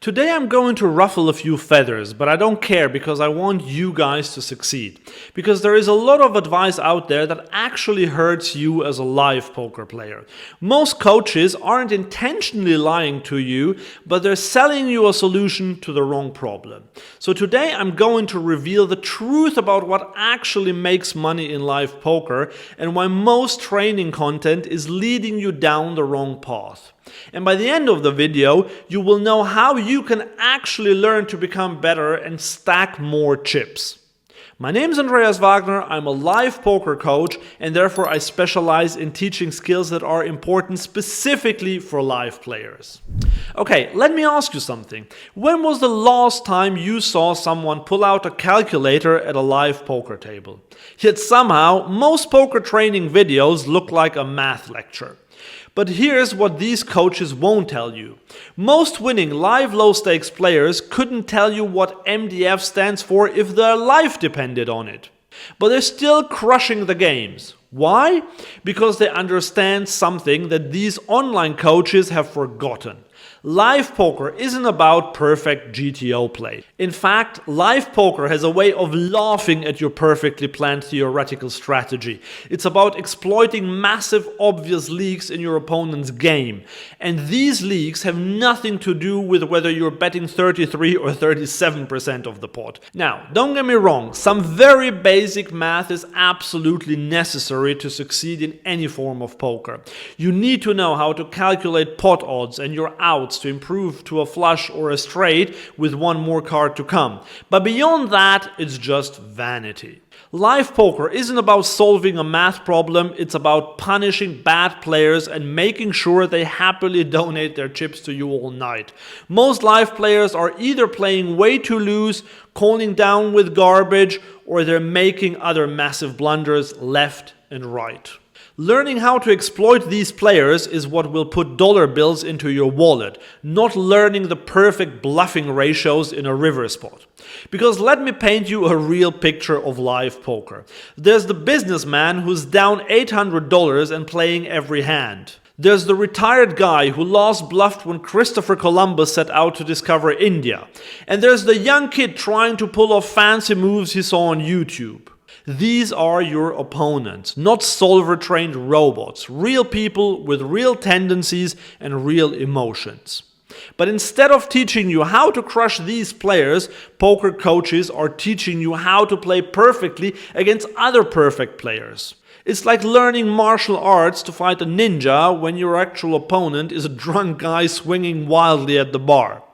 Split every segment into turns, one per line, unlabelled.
Today I'm going to ruffle a few feathers, but I don't care because I want you guys to succeed. Because there is a lot of advice out there that actually hurts you as a live poker player. Most coaches aren't intentionally lying to you, but they're selling you a solution to the wrong problem. So today I'm going to reveal the truth about what actually makes money in live poker and why most training content is leading you down the wrong path. And by the end of the video, you will know how you can actually learn to become better and stack more chips. My name is Andreas Wagner, I'm a live poker coach, and therefore I specialize in teaching skills that are important specifically for live players. Okay, let me ask you something. When was the last time you saw someone pull out a calculator at a live poker table? Yet somehow, most poker training videos look like a math lecture. But here's what these coaches won't tell you. Most winning live low-stakes players couldn't tell you what MDF stands for if their life depended on it. But they're still crushing the games. Why? Because they understand something that these online coaches have forgotten. Live poker isn't about perfect GTO play. In fact, live poker has a way of laughing at your perfectly planned theoretical strategy. It's about exploiting massive obvious leaks in your opponent's game. And these leaks have nothing to do with whether you're betting 33 or 37% of the pot. Now, don't get me wrong, some very basic math is absolutely necessary to succeed in any form of poker. You need to know how to calculate pot odds and your outs to improve to a flush or a straight with one more card to come. But beyond that, it's just vanity. Live poker isn't about solving a math problem, it's about punishing bad players and making sure they happily donate their chips to you all night. Most live players are either playing way too loose, calling down with garbage, or they're making other massive blunders left and right. Learning how to exploit these players is what will put dollar bills into your wallet, not learning the perfect bluffing ratios in a river spot. Because let me paint you a real picture of live poker. There's the businessman who's down $800 and playing every hand. There's the retired guy who last bluffed when Christopher Columbus set out to discover India. And there's the young kid trying to pull off fancy moves he saw on YouTube. These are your opponents, not solver-trained robots, real people with real tendencies and real emotions. But instead of teaching you how to crush these players, poker coaches are teaching you how to play perfectly against other perfect players. It's like learning martial arts to fight a ninja when your actual opponent is a drunk guy swinging wildly at the bar.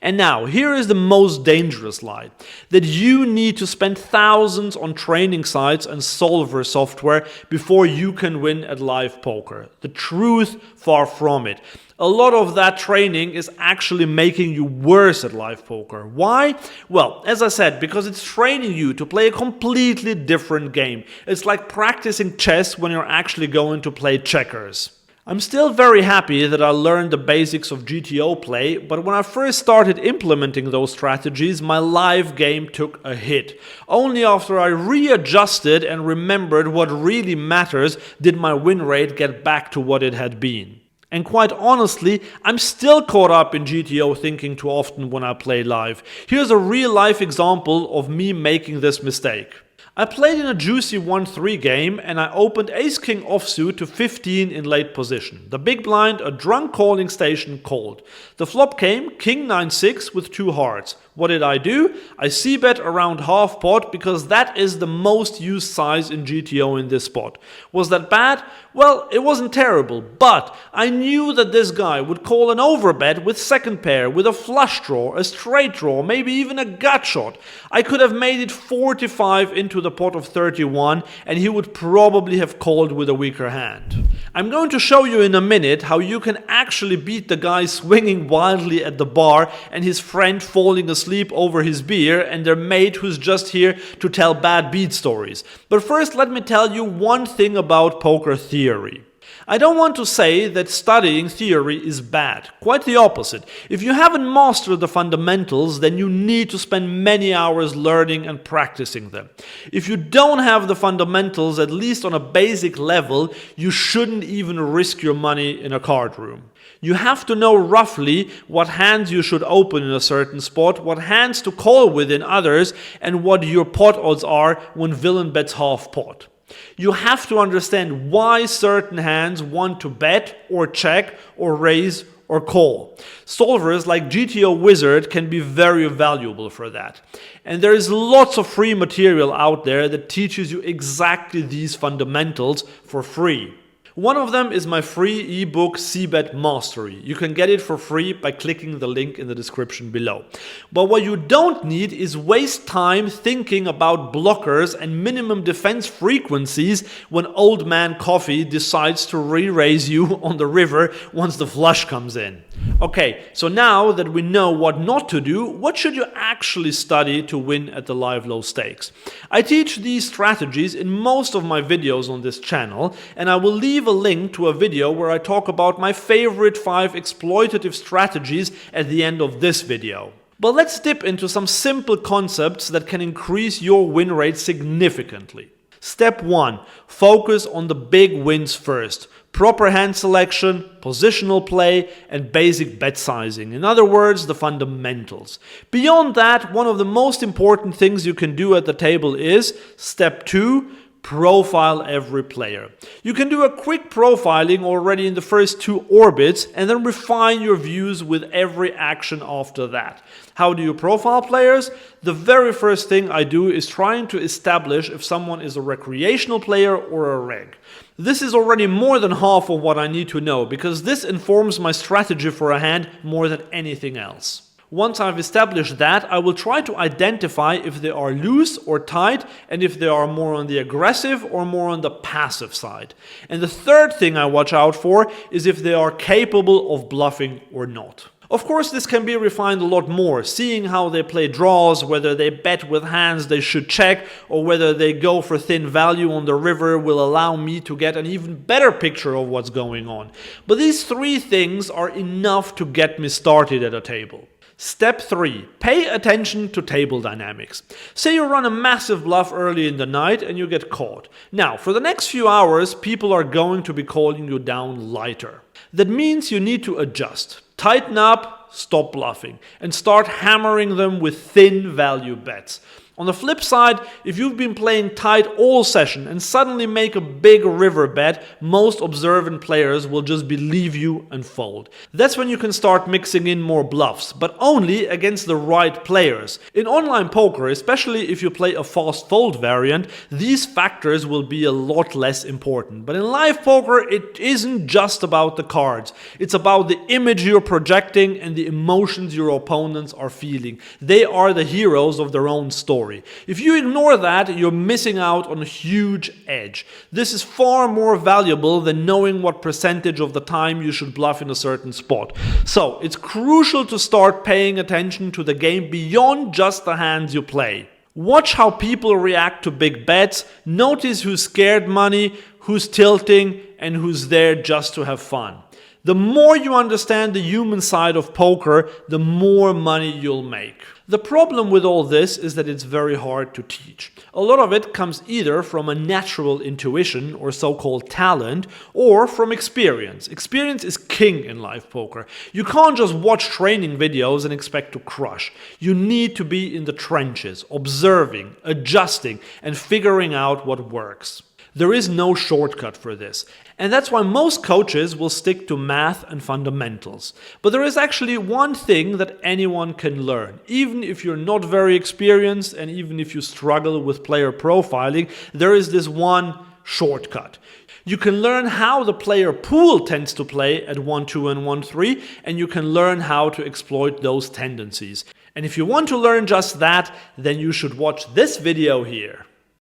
And now, here is the most dangerous lie, that you need to spend thousands on training sites and solver software before you can win at live poker. The truth, far from it. A lot of that training is actually making you worse at live poker. Why? Well, as I said, because it's training you to play a completely different game. It's like practicing chess when you're actually going to play checkers. I'm still very happy that I learned the basics of GTO play, but when I first started implementing those strategies, my live game took a hit. Only after I readjusted and remembered what really matters did my win rate get back to what it had been. And quite honestly, I'm still caught up in GTO thinking too often when I play live. Here's a real-life example of me making this mistake. I played in a juicy 1-3 game and I opened Ace-King offsuit to 15 in late position. The big blind, a drunk calling station, called. The flop came King 9-6 with 2 hearts. What did I do? I c-bet around half pot because that is the most used size in GTO in this spot. Was that bad? Well, it wasn't terrible, but I knew that this guy would call an overbet with second pair, with a flush draw, a straight draw, maybe even a gut shot. I could have made it 45 into the pot of 31 and he would probably have called with a weaker hand. I'm going to show you in a minute how you can actually beat the guy swinging wildly at the bar and his friend falling asleep over his beer and their mate who's just here to tell bad beat stories. But first let me tell you one thing about poker theory. I don't want to say that studying theory is bad. Quite the opposite. If you haven't mastered the fundamentals, then you need to spend many hours learning and practicing them. If you don't have the fundamentals, at least on a basic level, you shouldn't even risk your money in a card room. You have to know roughly what hands you should open in a certain spot, what hands to call with in others, and what your pot odds are when villain bets half pot. You have to understand why certain hands want to bet or check or raise or call. Solvers like GTO Wizard can be very valuable for that. And there is lots of free material out there that teaches you exactly these fundamentals for free. One of them is my free ebook CBET Mastery. You can get it for free by clicking the link in the description below. But what you don't need is waste time thinking about blockers and minimum defense frequencies when old man coffee decides to re-raise you on the river once the flush comes in. Okay, so now that we know what not to do, what should you actually study to win at the live low stakes? I teach these strategies in most of my videos on this channel, and I will leave a link to a video where I talk about my favorite 5 exploitative strategies at the end of this video. But let's dip into some simple concepts that can increase your win rate significantly. Step 1. Focus on the big wins first. Proper hand selection, positional play, and basic bet sizing. In other words, the fundamentals. Beyond that, one of the most important things you can do at the table is step 2. Profile every player. You can do a quick profiling already in the first 2 orbits and then refine your views with every action after that. How do you profile players? The very first thing I do is trying to establish if someone is a recreational player or a reg. This is already more than half of what I need to know because this informs my strategy for a hand more than anything else. Once I've established that, I will try to identify if they are loose or tight and if they are more on the aggressive or more on the passive side. And the third thing I watch out for is if they are capable of bluffing or not. Of course, this can be refined a lot more, seeing how they play draws, whether they bet with hands they should check, or whether they go for thin value on the river will allow me to get an even better picture of what's going on. But these 3 things are enough to get me started at a table. Step 3. Pay attention to table dynamics. Say you run a massive bluff early in the night and you get caught. Now, for the next few hours, people are going to be calling you down lighter. That means you need to adjust. Tighten up, stop bluffing, and start hammering them with thin value bets. On the flip side, if you've been playing tight all session and suddenly make a big river bet, most observant players will just believe you and fold. That's when you can start mixing in more bluffs, but only against the right players. In online poker, especially if you play a fast fold variant, these factors will be a lot less important. But in live poker, it isn't just about the cards. It's about the image you're projecting and the emotions your opponents are feeling. They are the heroes of their own story. If you ignore that, you're missing out on a huge edge. This is far more valuable than knowing what percentage of the time you should bluff in a certain spot. So, it's crucial to start paying attention to the game beyond just the hands you play. Watch how people react to big bets, notice who's scared money, who's tilting, and who's there just to have fun. The more you understand the human side of poker, the more money you'll make. The problem with all this is that it's very hard to teach. A lot of it comes either from a natural intuition or so-called talent, or from experience. Experience is king in live poker. You can't just watch training videos and expect to crush. You need to be in the trenches, observing, adjusting, and figuring out what works. There is no shortcut for this, and that's why most coaches will stick to math and fundamentals. But there is actually one thing that anyone can learn. Even if you're not very experienced and even if you struggle with player profiling, there is this one shortcut. You can learn how the player pool tends to play at 1-2 and 1-3, and you can learn how to exploit those tendencies. And if you want to learn just that, then you should watch this video here.